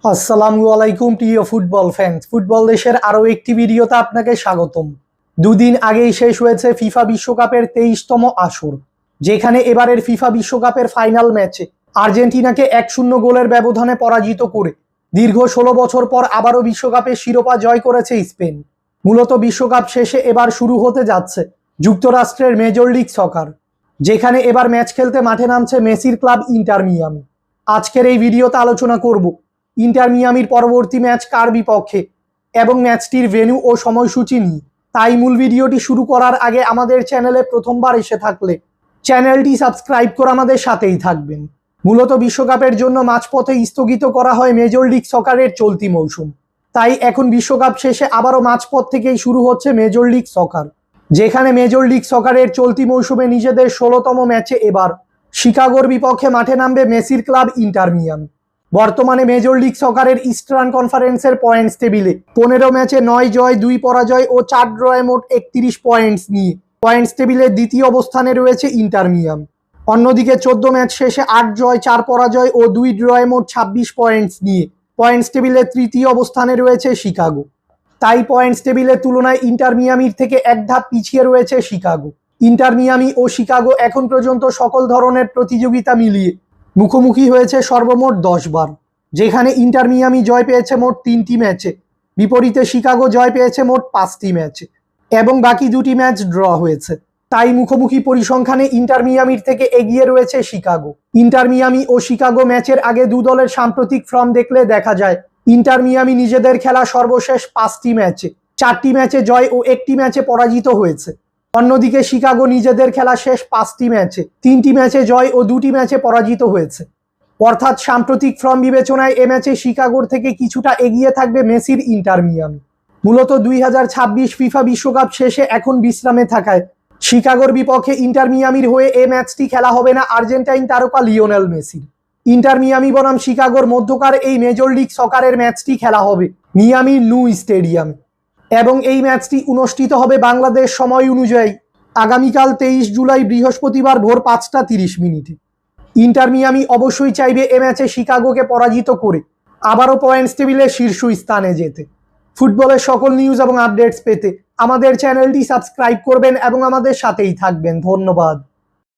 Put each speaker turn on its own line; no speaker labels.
আসসালামু আলাইকুম প্রিয় ফুটবল ফ্যান্স। ফুটবল দেশের আরও একটি ভিডিওতে আপনাকে স্বাগতম। দুদিন আগেই শেষ হয়েছে ফিফা বিশ্বকাপের 23তম আসর, যেখানে এবারের ফিফা বিশ্বকাপের ফাইনাল ম্যাচে আর্জেন্টিনাকে 1-0 গোলের ব্যবধানে পরাজিত করে দীর্ঘ 16 বছর পর আবারও বিশ্বকাপের শিরোপা জয় করেছে স্পেন। মূলত বিশ্বকাপ শেষে এবার শুরু হতে যাচ্ছে যুক্তরাষ্ট্রের মেজর লিগ সকার, যেখানে এবার ম্যাচ খেলতে মাঠে নামছে মেসির ক্লাব ইন্টার মিয়ামি। আজকের এই ভিডিওতে আলোচনা করব ইন্টার মিয়ামির পরবর্তী ম্যাচ কার বিপক্ষে এবং ম্যাচটির ভেন্যু ও সময়সূচি নিয়ে। তাই মূল ভিডিওটি শুরু করার আগে আমাদের চ্যানেলে প্রথমবার এসে থাকলে চ্যানেলটি সাবস্ক্রাইব করে আমাদের সাথেই থাকবেন। মূলত বিশ্বকাপের জন্য মাঝপথে স্থগিত করা হয় মেজর লিগ সকারের চলতি মৌসুম, তাই এখন বিশ্বকাপ শেষে আবারও মাঝপথ থেকেই শুরু হচ্ছে মেজর লিগ সকার, যেখানে মেজর লিগ সকারের চলতি মৌসুমে নিজেদের 16তম ম্যাচে এবার শিকাগোর বিপক্ষে মাঠে নামবে মেসির ক্লাব ইন্টার মিয়ামি। বর্তমানে মেজর লিগ সকারের ইস্টার্ন কনফারেন্সের পয়েন্টস টেবিলে 15 ম্যাচে 9 জয় 2 পরাজয় ও 4 ড্রয়ে মোট 31 পয়েন্টস নিয়ে পয়েন্টস টেবিলে দ্বিতীয় অবস্থানে রয়েছে ইন্টার মিয়ামি। অন্যদিকে 14 ম্যাচ শেষে 8 জয় 4 পরাজয় ও 2 ড্রয়ে মোট 26 পয়েন্টস নিয়ে পয়েন্টস টেবিলে তৃতীয় অবস্থানে রয়েছে শিকাগো। তাই পয়েন্টস টেবিলের তুলনায় ইন্টার মিয়ামির থেকে এক ধাপ পিছিয়ে রয়েছে শিকাগো। ইন্টার মিয়ামি ও শিকাগো এখন পর্যন্ত সকল ধরনের প্রতিযোগিতা মিলিয়ে মুখোমুখি হয়েছে সর্বমোট 10 বার, যেখানে ইন্টার মিয়ামি জয় পেয়েছে মোট 3টি ম্যাচে, বিপরীতে শিকাগো জয় পেয়েছে মোট 5টি ম্যাচে এবং বাকি 2টি ম্যাচ ড্র হয়েছে। তাই মুখোমুখি পরিসংখ্যানে ইন্টার মিয়ামির থেকে এগিয়ে রয়েছে শিকাগো। ইন্টার মিয়ামি ও শিকাগো ম্যাচের আগে দু দলের সাম্প্রতিক ফর্ম দেখলে দেখা যায় ইন্টার মিয়ামি নিজেদের খেলা সর্বশেষ 5টি ম্যাচে 4টি ম্যাচে জয় ও 1টি ম্যাচে পরাজিত হয়েছে। অন্যদিকে শিকাগো নিজেদের খেলা শেষ 5টি ম্যাচে 3টি ম্যাচে জয় ও 2টি ম্যাচে পরাজিত হয়েছে। অর্থাৎ সাম্প্রতিক ফর্ম বিবেচনায় এ ম্যাচে শিকাগোর থেকে কিছুটা এগিয়ে থাকবে মেসির ইন্টার মিয়ামি। মূলত 2026 ফিফা বিশ্বকাপ শেষে এখন বিশ্রামে থাকায় শিকাগোর বিপক্ষে ইন্টার মিয়ামির হয়ে এ ম্যাচটি খেলা হবে না আর্জেন্টাইন তারকা লিওনেল মেসির। ইন্টার মিয়ামি বনাম শিকাগোর মধ্যকার এই মেজর লিগ সকারের ম্যাচটি খেলা হবে মিয়ামির নু স্টেডিয়ামে এবং এই ম্যাচটি অনুষ্ঠিত হবে বাংলাদেশ সময় অনুযায়ী আগামীকাল 23 জুলাই বৃহস্পতিবার ভোর 5টা 30 মিনিটে। ইন্টার মিয়ামি অবশ্যই চাইবে এ ম্যাচে শিকাগোকে পরাজিত করে আবারও পয়েন্টস টেবিলের শীর্ষ স্থানে যেতে। ফুটবলের সকল নিউজ এবং আপডেটস পেতে আমাদের চ্যানেলটি সাবস্ক্রাইব করবেন এবং আমাদের সাথেই থাকবেন। ধন্যবাদ।